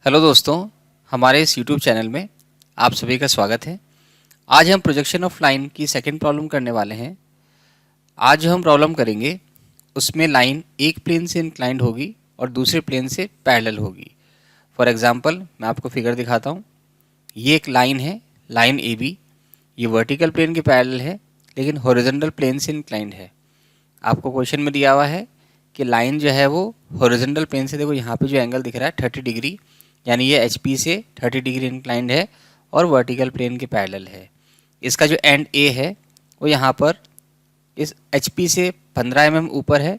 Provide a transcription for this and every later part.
Hello दोस्तों, हमारे इस यूट्यूब चैनल में आप सभी का स्वागत है। आज हम प्रोजेक्शन ऑफ लाइन की सेकंड प्रॉब्लम करने वाले हैं। आज जो हम प्रॉब्लम करेंगे उसमें लाइन एक प्लेन से इंक्लाइंड होगी और दूसरे प्लेन से पैरेलल होगी। फॉर एग्जांपल मैं आपको फिगर दिखाता हूँ। ये एक लाइन है, लाइन ए बी। ये वर्टिकल प्लेन के पैरेलल है लेकिन हॉरिजॉन्टल प्लेन से इंक्लाइंड है। आपको क्वेश्चन में दिया हुआ है कि लाइन जो है वो हॉरिजॉन्टल प्लेन से, देखो यहाँ पे जो एंगल दिख रहा है 30 डिग्री, यानी ये एच पी से 30 डिग्री इंक्लाइंड है और वर्टिकल प्लेन के पैरेलल है। इसका जो एंड ए है वो यहाँ पर इस एच पी से 15 mm ऊपर है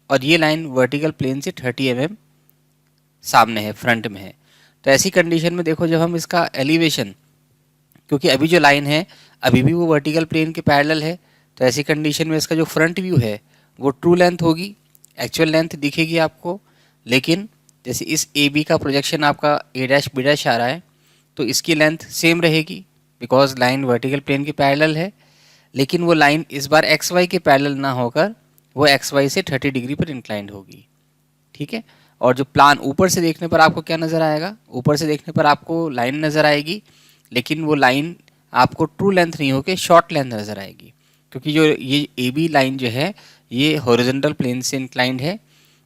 और ये लाइन वर्टिकल प्लेन से 30 mm सामने है, फ्रंट में है। तो ऐसी कंडीशन में देखो, जब हम इसका एलिवेशन, क्योंकि अभी जो लाइन है अभी भी वो वर्टिकल प्लेन के पैरेलल है, तो ऐसी कंडीशन में इसका जो फ्रंट व्यू है वो ट्रू लेंथ होगी, एक्चुअल लेंथ दिखेगी आपको। लेकिन जैसे इस ए बी का प्रोजेक्शन आपका ए डैश बी डैश आ रहा है तो इसकी लेंथ सेम रहेगी बिकॉज लाइन वर्टिकल प्लेन के पैरेलल है। लेकिन वो लाइन इस बार एक्स वाई के पैरेलल ना होकर वो एक्स वाई से 30 डिग्री पर इंक्लाइंड होगी। ठीक है। और जो प्लान ऊपर से देखने पर आपको क्या नज़र आएगा, ऊपर से देखने पर आपको लाइन नज़र आएगी, लेकिन वो लाइन आपको ट्रू लेंथ नहीं होकर शॉर्ट लेंथ नज़र आएगी, क्योंकि जो ये ए बी लाइन जो है ये हॉरिजॉन्टल प्लेन से इंक्लाइंड है।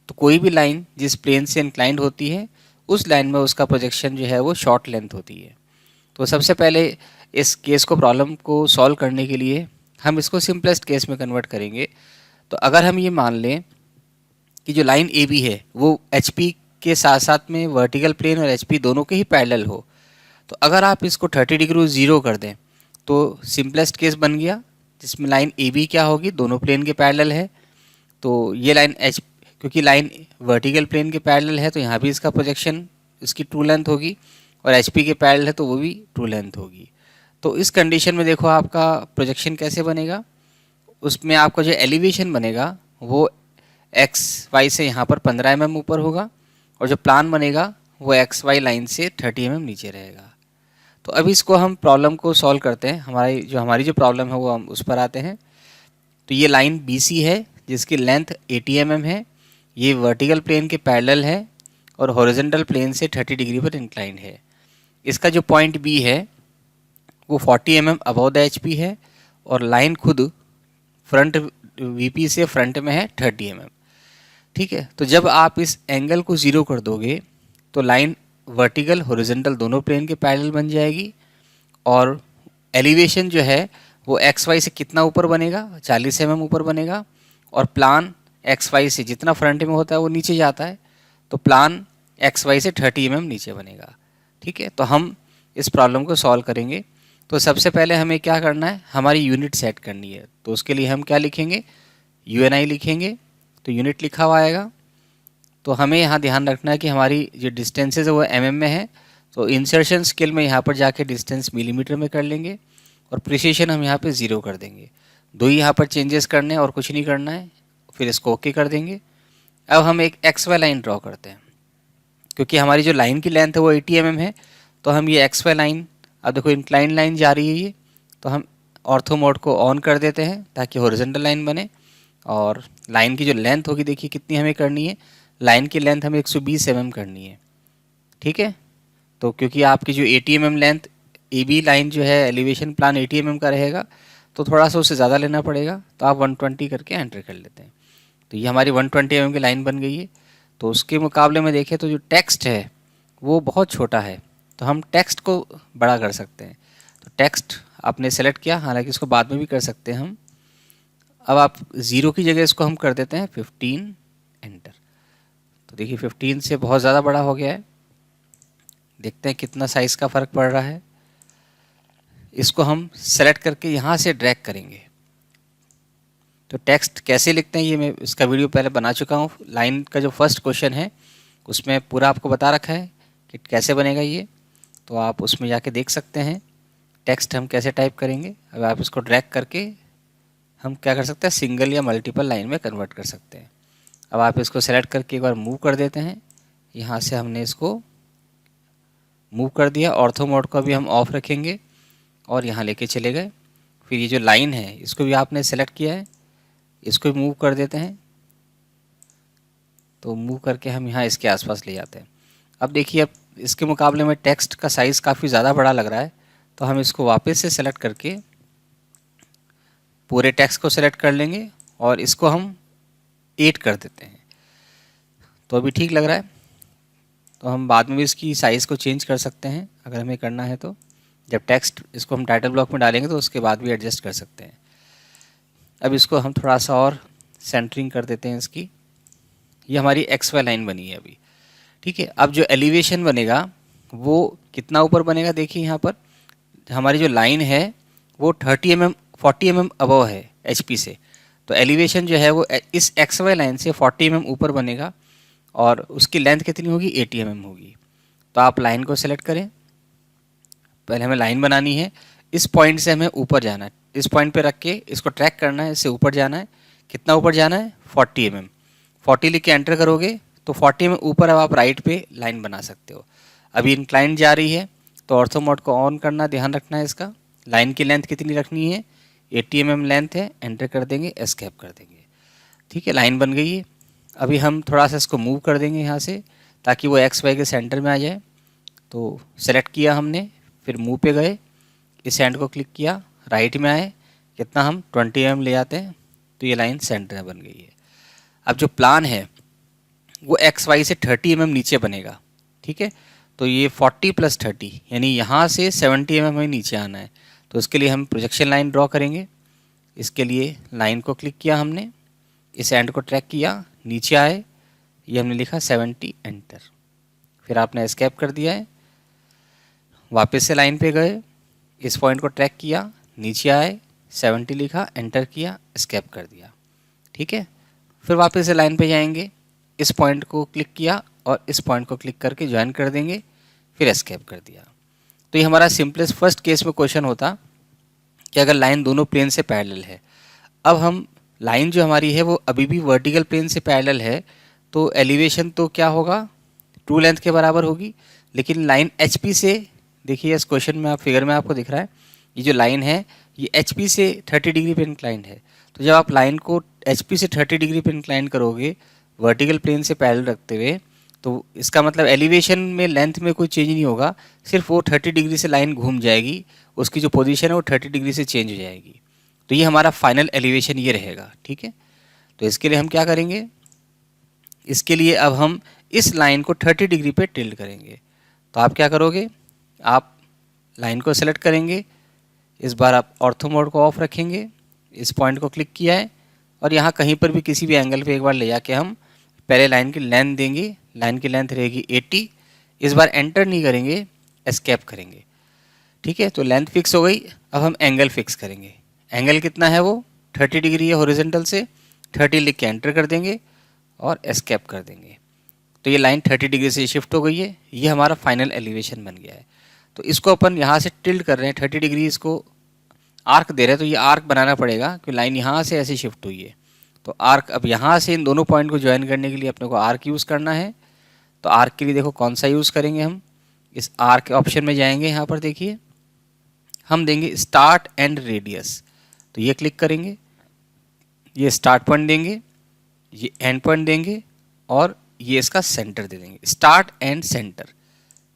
तो कोई भी लाइन जिस प्लेन से इंक्लाइंड होती है उस लाइन में उसका प्रोजेक्शन जो है वो शॉर्ट लेंथ होती है। तो सबसे पहले इस केस को, प्रॉब्लम को सॉल्व करने के लिए हम इसको सिंपलेस्ट केस में कन्वर्ट करेंगे। तो अगर हम ये मान लें कि जो लाइन ए बी है वो एच पी के साथ साथ में वर्टिकल प्लेन और एच पी दोनों के ही पैरेलल हो, तो अगर आप इसको 30 डिग्री ज़ीरो कर दें तो सिंपलेस्ट केस बन गया, जिसमें लाइन ए बी क्या होगी, दोनों प्लेन के पैरेलल है। तो ये लाइन एच, क्योंकि लाइन वर्टिकल प्लेन के पैरेलल है तो यहाँ भी इसका प्रोजेक्शन, इसकी ट्रू लेंथ होगी, और एच पी के पैरेलल है तो वो भी ट्रू लेंथ होगी। तो इस कंडीशन में देखो आपका प्रोजेक्शन कैसे बनेगा। उसमें आपका जो एलिवेशन बनेगा वो एक्स वाई से यहाँ पर 15 mm ऊपर होगा और जो प्लान बनेगा वो एक्स वाई लाइन से 30 mm नीचे रहेगा। तो अभी इसको हम प्रॉब्लम को सॉल्व करते हैं। हमारी जो प्रॉब्लम है वो हम उस पर आते हैं। तो ये लाइन बी सी है जिसकी लेंथ 80 mm है, ये वर्टिकल प्लेन के पैरेलल है और हॉरिजॉन्टल प्लेन से 30 डिग्री पर इंक्लाइंड है। इसका जो पॉइंट बी है वो 40 mm above the H P है और लाइन खुद फ्रंट वी पी से फ्रंट में है 30 mm। ठीक है। तो जब आप इस एंगल को ज़ीरो कर दोगे तो लाइन वर्टिकल हॉरिजॉन्टल दोनों प्लेन के पैरेलल बन जाएगी और एलिवेशन जो है वो एक्स वाई से कितना ऊपर बनेगा, 40 mm ऊपर बनेगा, और प्लान एक्स वाई से जितना फ्रंट में होता है वो नीचे जाता है, तो प्लान एक्स वाई से 30 mm नीचे बनेगा। ठीक है। तो हम इस प्रॉब्लम को सॉल्व करेंगे। तो सबसे पहले हमें क्या करना है, हमारी यूनिट सेट करनी है। तो उसके लिए हम क्या लिखेंगे, यू एन आई लिखेंगे। तो यूनिट लिखा हुआ आएगा। तो हमें यहाँ ध्यान रखना है कि हमारी जो डिस्टेंसेज है वो एमएम में है, तो इंसर्शन स्केल में यहाँ पर जाके डिस्टेंस मिलीमीटर में कर लेंगे और प्रिसीशन हम यहाँ पे 0 कर देंगे। दो ही यहाँ पर चेंजेस करने हैं और कुछ नहीं करना है, फिर इसको ओके कर देंगे। अब हम एक एक्स वाई लाइन ड्रॉ करते हैं, क्योंकि हमारी जो लाइन की लेंथ है वो 80 mm है। तो हम ये एक्स वाई लाइन, अब देखो इंक्लाइन लाइन जा रही है ये, तो हम ऑर्थो मोड को ऑन कर देते हैं ताकि हॉरिजॉन्टल लाइन बने। और लाइन की जो लेंथ होगी, देखिए कितनी हमें करनी है, लाइन की लेंथ हमें 120 mm करनी है। ठीक है। तो क्योंकि आपकी जो 80 mm length A B line जो है, एलिवेशन प्लान 80 mm का रहेगा, तो थोड़ा सा उससे ज़्यादा लेना पड़ेगा, तो आप 120 करके एंटर कर लेते हैं। तो ये हमारी 120 mm की लाइन बन गई है। तो उसके मुकाबले में देखें तो जो टेक्स्ट है वो बहुत छोटा है, तो हम टेक्स्ट को बड़ा कर सकते हैं। तो टेक्स्ट आपने सेलेक्ट किया, हालांकि इसको बाद में भी कर सकते हैं हम। अब आप 0 की जगह इसको हम कर देते हैं 15, एंटर। तो देखिए 15 से बहुत ज़्यादा बड़ा हो गया है। देखते हैं कितना साइज़ का फ़र्क पड़ रहा है। इसको हम सेलेक्ट करके यहाँ से ड्रैग करेंगे। तो टेक्स्ट कैसे लिखते हैं ये मैं इसका वीडियो पहले बना चुका हूँ। लाइन का जो फर्स्ट क्वेश्चन है उसमें पूरा आपको बता रखा है कि कैसे बनेगा ये, तो आप उसमें जाके देख सकते हैं टेक्स्ट हम कैसे टाइप करेंगे। अब आप इसको ड्रैग करके हम क्या कर सकते हैं, सिंगल या मल्टीपल लाइन में कन्वर्ट कर सकते हैं। अब आप इसको सेलेक्ट करके एक बार मूव कर देते हैं। यहाँ से हमने इसको मूव कर दिया, ऑर्थो मोड को भी हम ऑफ रखेंगे और यहाँ लेके चले गए। फिर ये जो लाइन है इसको भी आपने सेलेक्ट किया है, इसको भी मूव कर देते हैं। तो मूव करके हम यहाँ इसके आसपास ले जाते हैं। अब देखिए, अब इसके मुकाबले में टेक्स्ट का साइज़ काफ़ी ज़्यादा बड़ा लग रहा है, तो हम इसको वापस से सेलेक्ट करके पूरे टेक्स्ट को सेलेक्ट कर लेंगे और इसको हम 8 कर देते हैं। तो अभी ठीक लग रहा है। तो हम बाद में भी इसकी साइज़ को चेंज कर सकते हैं अगर हमें करना है तो। जब टेक्स्ट इसको हम टाइटल ब्लॉक में डालेंगे तो उसके बाद भी एडजस्ट कर सकते हैं। अब इसको हम थोड़ा सा और सेंटरिंग कर देते हैं इसकी। ये हमारी एक्स वाई लाइन बनी है अभी, ठीक है। अब जो एलिवेशन बनेगा वो कितना ऊपर बनेगा, देखिए यहाँ पर हमारी जो लाइन है वो 30 mm 40 mm अबव है HP से, तो एलिवेशन जो है वो इस एक्स वाई लाइन से 40 mm ऊपर बनेगा और उसकी लेंथ कितनी होगी, 80 mm होगी। तो आप लाइन को सेलेक्ट करें, पहले हमें लाइन बनानी है, इस पॉइंट से हमें ऊपर जाना है, इस पॉइंट पे रख के इसको ट्रैक करना है, इससे ऊपर जाना है। कितना ऊपर जाना है, 40 mm। 40 लिख के एंटर करोगे तो 40 mm ऊपर अब आप राइट पे लाइन बना सकते हो। अभी इंक्लाइन जा रही है तो ऑर्थो मोड को ऑन करना, ध्यान रखना है इसका। लाइन की लेंथ कितनी रखनी है, 80 mm लेंथ है, एंटर कर देंगे, एस्केप कर देंगे, ठीक है। लाइन बन गई है। अभी हम थोड़ा सा इसको मूव कर देंगे यहाँ से ताकि वो एक्स वाई के सेंटर में आ जाए। तो सेलेक्ट किया हमने, फिर मूव पे गए, इस एंड को क्लिक किया, राइट में आए, कितना हम 20 mm ले आते हैं तो ये लाइन सेंटर में बन गई है। अब जो प्लान है वो एक्स वाई से 30 mm नीचे बनेगा, ठीक है। तो ये 40 + 30 यानी यहाँ से 70 mm हमें नीचे आना है। तो इसके लिए हम प्रोजेक्शन लाइन ड्रॉ करेंगे। इसके लिए लाइन को क्लिक किया हमने, इस एंड को ट्रैक किया, नीचे आए, ये हमने लिखा 70, एंटर। फिर आपने एस्केप कर दिया है, वापस से लाइन पे गए, इस पॉइंट को ट्रैक किया, नीचे आए, 70 लिखा, एंटर किया, एस्केप कर दिया, ठीक है। फिर वापस से लाइन पे जाएंगे, इस पॉइंट को क्लिक किया और इस पॉइंट को क्लिक करके ज्वाइन कर देंगे, फिर एस्केप कर दिया। तो ये हमारा सिंपलेस्ट फर्स्ट केस में क्वेश्चन होता कि अगर लाइन दोनों प्लेन से पैरेलल है। अब हम लाइन जो हमारी है वो अभी भी वर्टिकल प्लेन से पैरेलल है, तो एलिवेशन तो क्या होगा, ट्रू लेंथ के बराबर होगी। लेकिन लाइन HP से, देखिए इस क्वेश्चन में आप फिगर में आपको दिख रहा है, ये जो लाइन है ये HP से 30 डिग्री पे इंक्लाइंड है। तो जब आप लाइन को HP से 30 डिग्री पे इंक्लाइन करोगे वर्टिकल प्लेन से पैरेलल रखते हुए, तो इसका मतलब एलिवेशन में लेंथ में कोई चेंज नहीं होगा, सिर्फ वो 30 डिग्री से लाइन घूम जाएगी, उसकी जो पोजीशन है वो 30 डिग्री से चेंज हो जाएगी। तो ये हमारा फाइनल एलिवेशन ये रहेगा, ठीक है। तो इसके लिए हम क्या करेंगे, इसके लिए अब हम इस लाइन को 30 डिग्री पे टिल्ट करेंगे। तो आप क्या करोगे, आप लाइन को सेलेक्ट करेंगे, इस बार आप ऑर्थो मोड को ऑफ रखेंगे, इस पॉइंट को क्लिक किया है और यहाँ कहीं पर भी किसी भी एंगल पे एक बार ले जाके हम पहले लाइन की लेंथ देंगे। लाइन की लेंथ रहेगी 80। इस बार एंटर नहीं करेंगे, एस्केप करेंगे, ठीक है। तो लेंथ फिक्स हो गई। अब हम एंगल फिक्स करेंगे। एंगल कितना है, वो 30 डिग्री है हॉरिजॉन्टल से, 30 लिख के एंटर कर देंगे और एस्केप कर देंगे। तो ये लाइन 30 डिग्री से शिफ्ट हो गई है। ये हमारा फाइनल एलिवेशन बन गया है। तो इसको अपन यहाँ से टिल्ट कर रहे हैं, 30 डिग्री इसको आर्क दे रहे हैं, तो ये आर्क बनाना पड़ेगा क्योंकि लाइन यहाँ से ऐसे शिफ्ट हुई है। तो आर्क, अब यहाँ से इन दोनों पॉइंट को ज्वाइन करने के लिए अपने को आर्क यूज़ करना है। तो आर्क के लिए देखो कौन सा यूज़ करेंगे हम, इस आर्क ऑप्शन में जाएंगे, यहाँ पर देखिए हम देंगे स्टार्ट एंड रेडियस। तो ये क्लिक करेंगे, ये स्टार्ट पॉइंट देंगे, ये एंड पॉइंट देंगे और ये इसका सेंटर दे देंगे, स्टार्ट एंड सेंटर।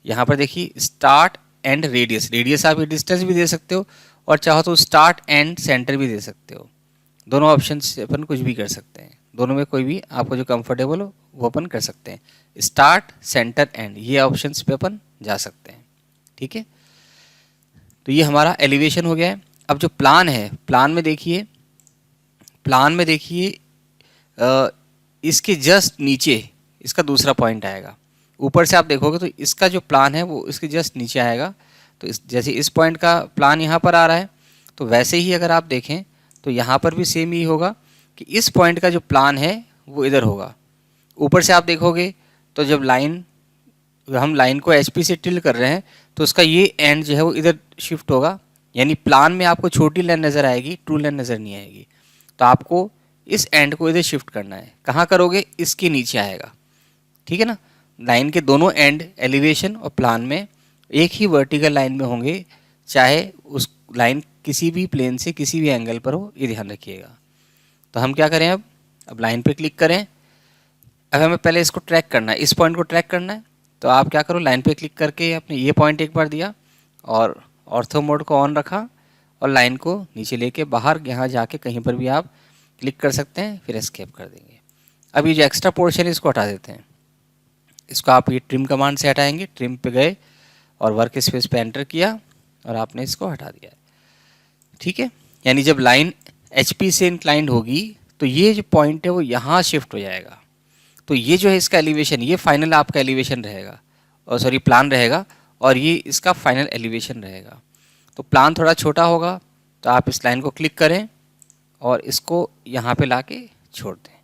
यहाँ पर देखिए स्टार्ट एंड रेडियस, रेडियस आप डिस्टेंस भी दे सकते हो और चाहो तो स्टार्ट एंड सेंटर भी दे सकते हो। दोनों ऑप्शन से अपन कुछ भी कर सकते हैं, दोनों में कोई भी आपको जो कंफर्टेबल हो वो अपन कर सकते हैं। स्टार्ट, सेंटर, एंड, ये ऑप्शंस पे अपन जा सकते हैं, ठीक है। तो ये हमारा एलिवेशन हो गया है। अब जो प्लान है, प्लान में देखिए, प्लान में देखिए इसके जस्ट नीचे इसका दूसरा पॉइंट आएगा। ऊपर से आप देखोगे तो इसका जो प्लान है वो इसके जस्ट नीचे आएगा। तो जैसे इस पॉइंट का प्लान यहाँ पर आ रहा है, तो वैसे ही अगर आप देखें तो यहाँ पर भी सेम ही होगा कि इस पॉइंट का जो प्लान है वो इधर होगा। ऊपर से आप देखोगे तो जब हम लाइन को HP से टिल्ट कर रहे हैं तो उसका ये एंड जो है वो इधर शिफ्ट होगा, यानी प्लान में आपको छोटी लाइन नज़र आएगी, ट्रू लाइन नज़र नहीं आएगी। तो आपको इस एंड को इधर शिफ्ट करना है। कहाँ करोगे, इसके नीचे आएगा, ठीक है ना। लाइन के दोनों एंड एलिवेशन और प्लान में एक ही वर्टिकल लाइन में होंगे, चाहे उस लाइन किसी भी प्लेन से किसी भी एंगल पर हो, ये ध्यान रखिएगा। तो हम क्या करें, अब लाइन पे क्लिक करें। अब हमें पहले इसको ट्रैक करना है, इस पॉइंट को ट्रैक करना है। तो आप क्या करो, लाइन पे क्लिक करके अपने ये पॉइंट एक बार दिया और ऑर्थो मोड को ऑन रखा और लाइन को नीचे लेके बाहर यहाँ जाके कहीं पर भी आप क्लिक कर सकते हैं, फिर एस्केप कर देंगे। अब ये जो एक्स्ट्रा पोर्शन है इसको हटा देते हैं। इसको आप ये ट्रिम कमांड से हटाएंगे। ट्रिम पे गए और वर्क स्पेस पे एंटर किया और आपने इसको हटा दिया। ठीक है, यानी जब लाइन HP से इंक्लाइंड होगी तो ये जो पॉइंट है वो यहाँ शिफ्ट हो जाएगा। तो ये जो है इसका एलिवेशन, ये फाइनल आपका एलिवेशन रहेगा, और सॉरी प्लान रहेगा, और ये इसका फाइनल एलिवेशन रहेगा। तो प्लान थोड़ा छोटा होगा तो आप इस लाइन को क्लिक करें और इसको यहाँ पे लाके छोड़ दें।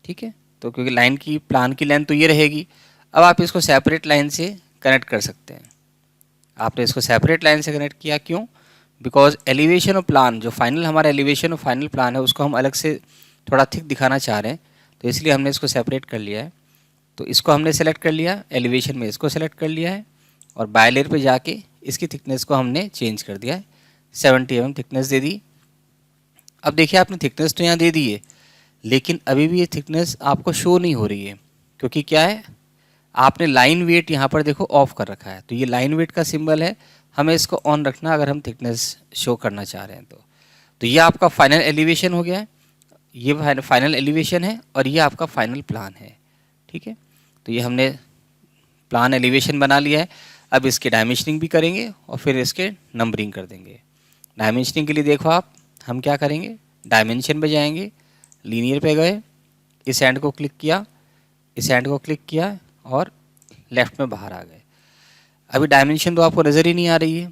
ठीक है, तो क्योंकि लाइन की प्लान की लेंथ तो ये रहेगी। अब आप इसको सेपरेट लाइन से कनेक्ट कर सकते हैं। आपने इसको सेपरेट लाइन से कनेक्ट किया, क्यों? बिकॉज एलिवेशन और प्लान, जो फाइनल हमारा एलिवेशन और फाइनल प्लान है, उसको हम अलग से थोड़ा थिक दिखाना चाह रहे हैं, तो इसलिए हमने इसको सेपरेट कर लिया है। तो इसको हमने सेलेक्ट कर लिया, एलिवेशन में इसको सेलेक्ट कर लिया है, और बाय लेयर पे जाके इसकी थिकनेस को हमने चेंज कर दिया है, 70 mm थिकनेस दे दी। अब देखिए आपने थिकनेस तो यहाँ दे दी है, लेकिन अभी भी ये थिकनेस आपको शो नहीं हो रही है, क्योंकि क्या है, आपने लाइन वेट यहाँ पर देखो ऑफ कर रखा है। तो ये लाइन वेट का सिंबल है, हमें इसको ऑन रखना अगर हम थिकनेस शो करना चाह रहे हैं। तो ये आपका फाइनल एलिवेशन हो गया है, ये फाइनल एलिवेशन है और ये आपका फाइनल प्लान है। ठीक है, तो ये हमने प्लान एलिवेशन बना लिया है। अब इसके डायमेंशनिंग भी करेंगे और फिर इसके नंबरिंग कर देंगे। डायमेंशनिंग के लिए देखो आप, हम क्या करेंगे, डायमेंशन पे जाएंगे, लीनियर पे गए, इस एंड को क्लिक किया, इस एंड को क्लिक किया और लेफ़्ट में बाहर आ गए। अभी डायमेंशन तो आपको नज़र ही नहीं आ रही है,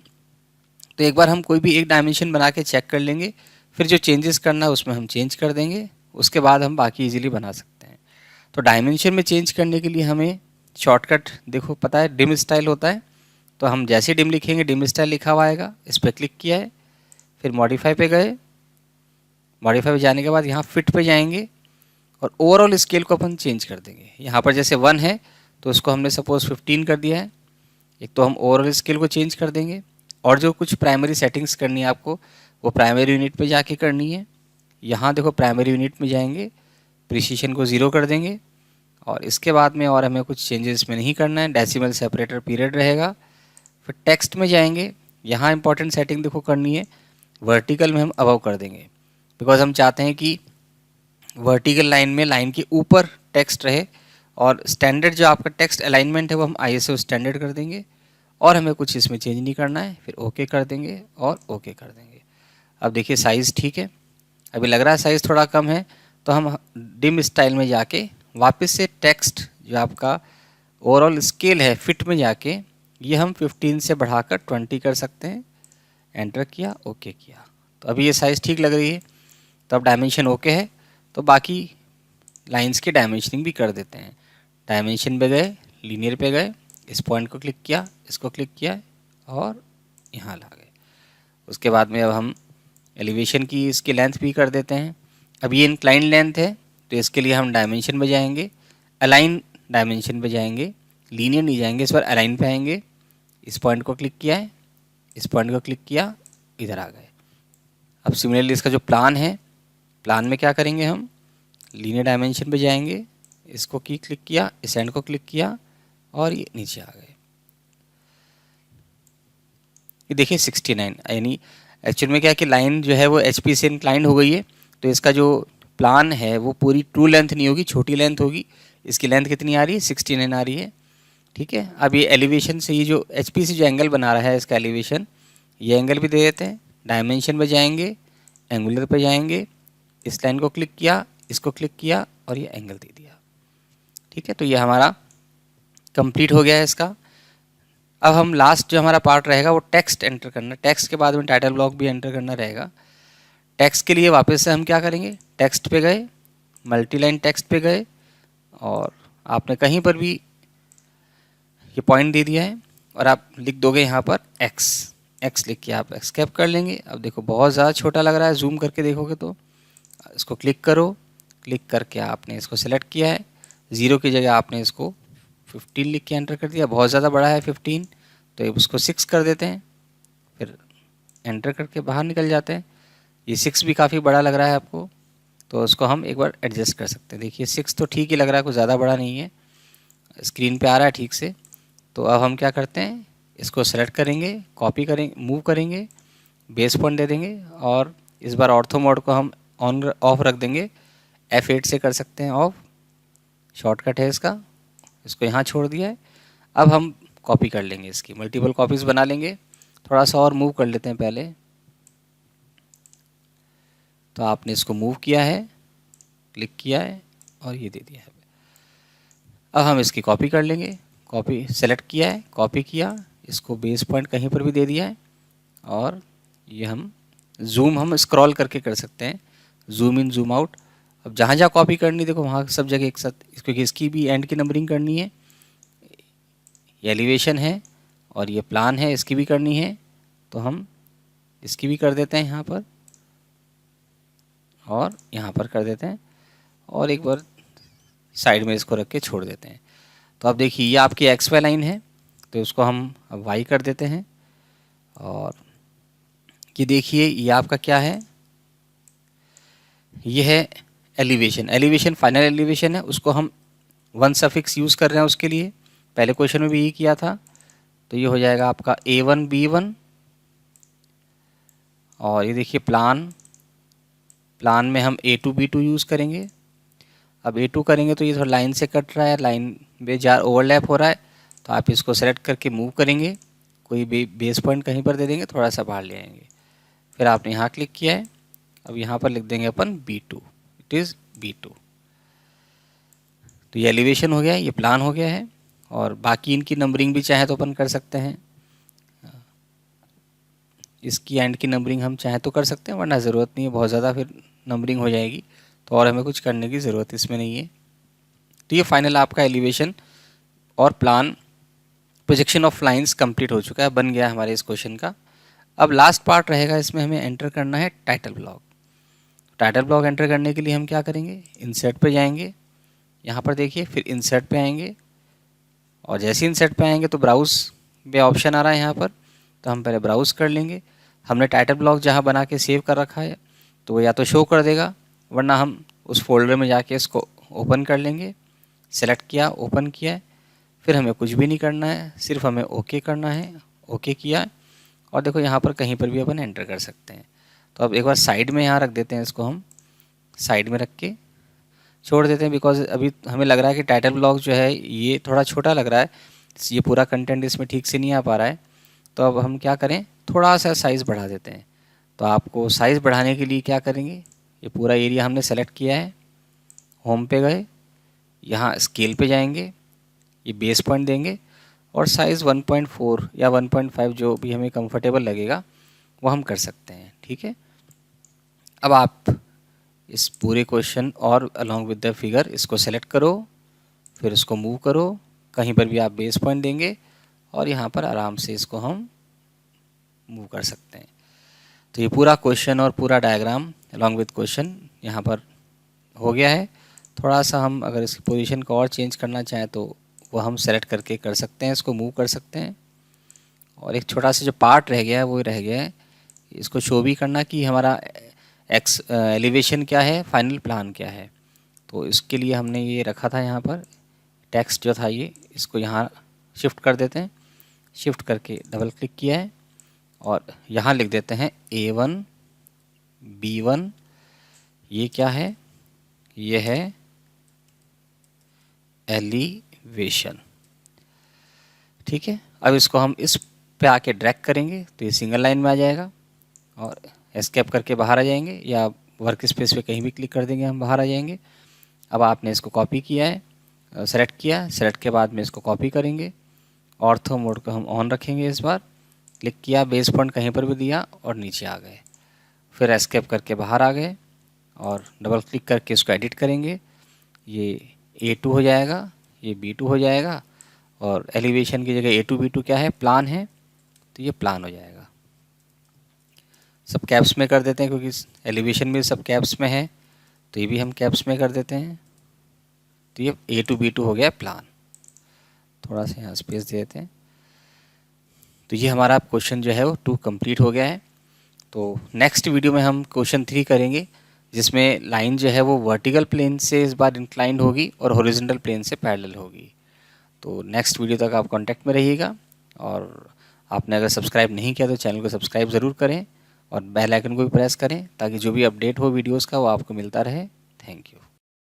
तो एक बार हम कोई भी एक डायमेंशन बना के चेक कर लेंगे, फिर जो चेंजेस करना है उसमें हम चेंज कर देंगे, उसके बाद हम बाकी इजीली बना सकते हैं। तो डायमेंशन में चेंज करने के लिए हमें शॉर्टकट देखो पता है, डिम स्टाइल होता है। तो हम जैसे डिम लिखेंगे, डिम स्टाइल लिखा हुआ आएगा, इस पर क्लिक किया है, फिर मॉडिफाई पे गए, मॉडिफाई पे जाने के बाद यहाँ फिट पे जाएंगे और ओवरऑल स्केल को अपन चेंज कर देंगे। यहाँ पर जैसे 1 है तो उसको हमने सपोज 15 कर दिया है। एक तो हम ओवरऑल स्केल को चेंज कर देंगे, और जो कुछ प्राइमरी सेटिंग्स करनी है आपको, वो प्राइमरी यूनिट पे जाके करनी है। यहाँ देखो प्राइमरी यूनिट में जाएंगे, प्रिसीशन को 0 कर देंगे, और इसके बाद में और हमें कुछ चेंजेस में नहीं करना है। डेसिमल सेपरेटर पीरियड रहेगा। फिर टेक्स्ट में जाएंगे, यहाँ इंपॉर्टेंट सेटिंग देखो करनी है, वर्टिकल में हम अबव कर देंगे, बिकॉज हम चाहते हैं कि वर्टिकल लाइन में लाइन के ऊपर टेक्स्ट रहे, और स्टैंडर्ड जो आपका टेक्स्ट अलाइनमेंट है वो हम ISO स्टैंडर्ड कर देंगे, और हमें कुछ इसमें चेंज नहीं करना है। फिर ओके कर देंगे और ओके कर देंगे। अब देखिए साइज़ ठीक है, अभी लग रहा है साइज़ थोड़ा कम है, तो हम डिम स्टाइल में जाके वापस से टेक्स्ट जो आपका ओवरऑल स्केल है फिट में जाके ये हम 15 से बढ़ाकर 20 कर सकते हैं। एंटर किया, ओके किया, तो अभी ये साइज़ ठीक लग रही है। तो अब डायमेंशन ओके है, तो बाकी लाइंस के डायमेंशनिंग भी कर देते हैं। डायमेंशन पे गए, लीनियर पे गए, इस पॉइंट को क्लिक किया, इसको क्लिक किया और यहाँ ला गए। उसके बाद में अब हम एलिवेशन की इसकी लेंथ भी कर देते हैं। अब ये इंक्लाइन लेंथ है, तो इसके लिए हम डायमेंशन पे जाएंगे, अलाइन डायमेंशन पे जाएंगे, लीनियर नहीं जाएंगे, इस बार अलाइन पे आएंगे, इस पॉइंट को क्लिक किया है, इस पॉइंट को क्लिक किया, इधर आ गए। अब सिमिलरली इसका जो प्लान है, प्लान में क्या करेंगे, हम लीनियर डायमेंशन पे जाएंगे, इसको की क्लिक किया, इस एंड को क्लिक किया और ये नीचे आ गए। ये देखिए 69, यानी एक्चुअल में क्या है कि लाइन जो है वो HP से इंक्लाइंड हो गई है, तो इसका जो प्लान है वो पूरी ट्रू लेंथ नहीं होगी, छोटी लेंथ होगी। इसकी लेंथ कितनी आ रही है, 69 आ रही है। ठीक है, अब ये एलिवेशन से ये जो HP से जो एंगल बना रहा है इसका एलिवेशन, ये एंगल भी दे देते हैं। डायमेंशन पे जाएंगे, एंगुलर पे जाएंगे, इस लाइन को क्लिक किया, इसको क्लिक किया और ये एंगल दे दिया। ठीक है, तो ये हमारा कंप्लीट हो गया है इसका। अब हम लास्ट जो हमारा पार्ट रहेगा वो टेक्स्ट एंटर करना, टेक्स्ट के बाद में टाइटल ब्लॉक भी एंटर करना रहेगा। टेक्स्ट के लिए वापस से हम क्या करेंगे, टेक्स्ट पे गए, मल्टी लाइन टेक्स्ट पे गए, और आपने कहीं पर भी ये पॉइंट दे दिया है और आप लिख दोगे यहाँ पर एक्स लिख के आप एस्केप कर लेंगे। अब देखो बहुत ज़्यादा छोटा लग रहा है, जूम करके देखोगे तो इसको क्लिक करो, क्लिक करके आपने इसको सेलेक्ट किया है, 0 की जगह आपने इसको 15 लिख के एंटर कर दिया। बहुत ज़्यादा बड़ा है 15, तो उसको 6 कर देते हैं, फिर एंटर करके बाहर निकल जाते हैं। ये 6 भी काफ़ी बड़ा लग रहा है आपको, तो उसको हम एक बार एडजस्ट कर सकते हैं। देखिए 6 तो ठीक ही लग रहा है, कुछ ज़्यादा बड़ा नहीं है। स्क्रीन पे आ रहा है ठीक से। तो अब हम क्या करते हैं, इसको सेलेक्ट करेंगे, कॉपी करेंगे, मूव करेंगे, बेस पॉइंट दे देंगे और इस बार ऑर्थो मोड को हम ऑन ऑफ रख देंगे। F8 से कर सकते हैं ऑफ, शॉर्टकट है इसका। इसको यहाँ छोड़ दिया है। अब हम कॉपी कर लेंगे, इसकी मल्टीपल कॉपीज़ बना लेंगे। थोड़ा सा और मूव कर लेते हैं पहले। तो आपने इसको मूव किया है, क्लिक किया है और ये दे दिया है। अब हम इसकी कॉपी कर लेंगे। कॉपी सेलेक्ट किया है, कॉपी किया, इसको बेस पॉइंट कहीं पर भी दे दिया है और ये हम जूम हम स्क्रॉल करके कर सकते हैं, जूम इन जूम आउट। अब जहाँ जहाँ कॉपी करनी देखो वहाँ सब जगह एक साथ, क्योंकि इसकी भी एंड की नंबरिंग करनी है। ये एलिवेशन है और ये प्लान है, इसकी भी करनी है। तो हम इसकी भी कर देते हैं यहाँ पर और यहाँ पर कर देते हैं और एक बार साइड में इसको रख के छोड़ देते हैं। तो अब देखिए ये आपकी एक्स वाई लाइन है, तो इसको हम अब वाई कर देते हैं और ये देखिए ये आपका क्या है, ये है एलिवेशन। एलिवेशन फाइनल एलिवेशन है, उसको हम वन सफिक्स यूज़ कर रहे हैं उसके लिए। पहले क्वेश्चन में भी यही किया था। तो ये हो जाएगा आपका A1 B1 और ये देखिए प्लान में हम A2 B2 यूज़ करेंगे। अब A2 करेंगे तो ये थोड़ा लाइन से कट रहा है, लाइन बेजार ओवरलैप हो रहा है। तो आप इसको सेलेक्ट करके मूव करेंगे, कोई बेस पॉइंट कहीं पर दे देंगे, थोड़ा सा बाहर ले आएंगे। फिर आपने यहाँ क्लिक किया है, अब यहाँ पर लिख देंगे अपन B2, इट इज़ B2। तो ये एलिवेशन हो गया है, ये प्लान हो गया है और बाकी इनकी नंबरिंग भी चाहे तो अपन कर सकते हैं। इसकी एंड की नंबरिंग हम चाहे तो कर सकते हैं, वरना ज़रूरत नहीं है, बहुत ज़्यादा फिर नंबरिंग हो जाएगी तो और हमें कुछ करने की ज़रूरत इसमें नहीं है। तो ये फाइनल आपका एलिवेशन और plan projection of lines complete हो चुका है, बन गया हमारे इस क्वेश्चन का। अब लास्ट पार्ट रहेगा, इसमें हमें एंटर करना है title block. Title block enter करने के लिए हम क्या करेंगे, इंसर्ट पे जाएंगे, यहाँ पर देखिए, फिर इंसर्ट पे आएंगे और जैसे इंसर्ट पे आएंगे तो ब्राउज़ पे ऑप्शन आ रहा है यहाँ पर। तो हम पहले ब्राउज़ कर लेंगे। हमने टाइटल ब्लॉक जहाँ बना के सेव कर रखा है तो वो या तो शो कर देगा, वरना हम उस फोल्डर में जाके इसको ओपन कर लेंगे। सेलेक्ट किया, ओपन किया, फिर हमें कुछ भी नहीं करना है, सिर्फ हमें ओके करना है। ओके किया और देखो यहाँ पर कहीं पर भी अपन एंटर कर सकते हैं। तो अब एक बार साइड में यहाँ रख देते हैं, इसको हम साइड में रख के छोड़ देते हैं, बिकॉज अभी हमें लग रहा है कि टाइटल ब्लॉक जो है ये थोड़ा छोटा लग रहा है, ये पूरा कंटेंट इसमें ठीक से नहीं आ पा रहा है। तो अब हम क्या करें, थोड़ा सा साइज़ बढ़ा देते हैं। तो आपको साइज़ बढ़ाने के लिए क्या करेंगे, ये पूरा एरिया हमने सेलेक्ट किया है, होम पे गए, यहाँ स्केल पे जाएंगे, ये बेस पॉइंट देंगे और साइज़ 1.4 या 1.5 जो भी हमें कंफर्टेबल लगेगा वो हम कर सकते हैं। ठीक है, अब आप इस पूरे क्वेश्चन और अलॉन्ग विद द फिगर इसको सेलेक्ट करो, फिर इसको मूव करो, कहीं पर भी आप बेस पॉइंट देंगे और यहाँ पर आराम से इसको हम मूव कर सकते हैं। तो ये पूरा क्वेश्चन और पूरा डायग्राम अलॉन्ग विद क्वेश्चन यहाँ पर हो गया है। थोड़ा सा हम अगर इसकी पोजीशन को और चेंज करना चाहें तो वो हम सेलेक्ट करके कर सकते हैं, इसको मूव कर सकते हैं। और एक छोटा सा जो पार्ट रह गया है वो रह गया है, इसको शो भी करना कि हमारा एलिवेशन क्या है, फाइनल प्लान क्या है। तो इसके लिए हमने ये रखा था यहाँ पर टेक्स्ट जो था ये, इसको यहाँ शिफ्ट कर देते हैं। शिफ्ट करके डबल क्लिक किया है और यहाँ लिख देते हैं A1 B1। ये क्या है, ये है एलिवेशन। ठीक है, अब इसको हम इस पे आके ड्रैग करेंगे तो ये सिंगल लाइन में आ जाएगा और एस्केप करके बाहर आ जाएंगे, या वर्क स्पेस पे कहीं भी क्लिक कर देंगे हम बाहर आ जाएंगे। अब आपने इसको कॉपी किया है, सेलेक्ट किया, सेलेक्ट के बाद में इसको कॉपी करेंगे, ऑर्थो मोड को हम ऑन रखेंगे, इस बार क्लिक किया, बेस पॉइंट कहीं पर भी दिया और नीचे आ गए, फिर एस्केप करके बाहर आ गए और डबल क्लिक करके इसको एडिट करेंगे। ये A2 हो जाएगा, ये B2 हो जाएगा और एलिवेशन की जगह A2 B2 क्या है, प्लान है, तो ये प्लान हो जाएगा। सब कैप्स में कर देते हैं क्योंकि एलिवेशन भी सब कैप्स में है, तो ये भी हम कैप्स में कर देते हैं। तो ये A2 B2 हो गया प्लान। थोड़ा सा यहाँ स्पेस दे देते हैं। तो ये हमारा क्वेश्चन जो है वो 2 कंप्लीट हो गया है। तो नेक्स्ट वीडियो में हम क्वेश्चन 3 करेंगे, जिसमें लाइन जो है वो वर्टिकल प्लेन से इस बार इंक्लाइंड होगी और हॉरिजॉन्टल प्लेन से पैरेलल होगी। तो नेक्स्ट वीडियो तक आप कांटेक्ट में रहिएगा, और आपने अगर सब्सक्राइब नहीं किया तो चैनल को सब्सक्राइब ज़रूर करें और बेल आइकन को भी प्रेस करें ताकि जो भी अपडेट हो वीडियोज़ का वो आपको मिलता रहे। Thank you.